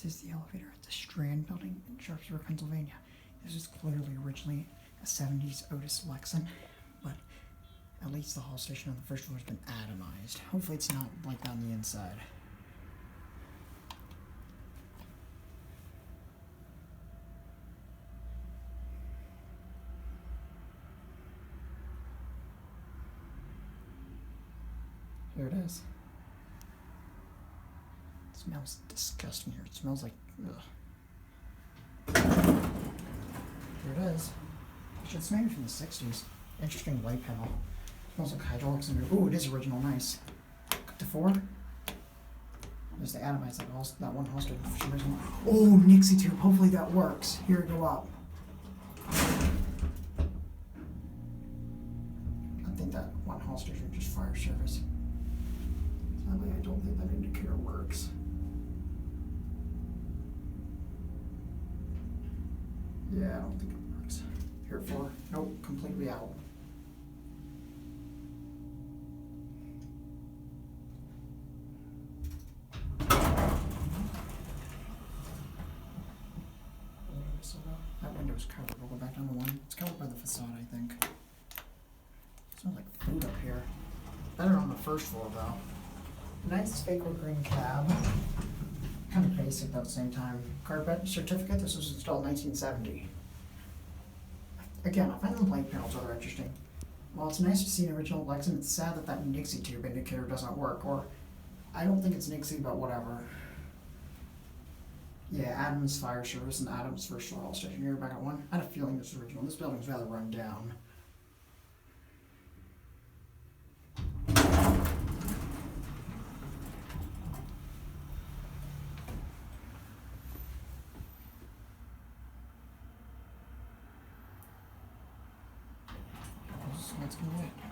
This is the elevator at the Strand building in Sharpsburg, Pennsylvania. This is clearly originally a 70s Otis Lexan, but at least the hall station on the first floor has been atomized. Hopefully it's not like that on the inside. Here it is. It smells disgusting here. It smells like, ugh. Here it is. It's maybe from the 60s. Interesting light panel. Smells like hydraulics in here. Ooh, it is original, nice. Cut to 4. There's the atomize that one hall station for some reason. Oh, nixie-tube. Hopefully that works. Here, go up. I think that one hall station is just fire service. Sadly, I don't think that indicator works. Yeah, I don't think it works. Here, 4. Nope, completely out. That window is covered. We'll go back down to 1. It's covered by the facade, I think. It smells like food up here. Better on the first floor, though. Nice fake wood green cab. Kind of basic, though, at the same time. Carpet certificate. This was installed in 1970. Again, I find the light panels rather interesting. While it's nice to see an original Lexan, it's sad that that nixie-tube indicator doesn't work. Or, I don't think it's nixie, but whatever. Yeah, Adams Fire Service and Adams First Floor Hall Station. Here, back at 1. I had a feeling this was original. This building's rather run down. That's gonna wait.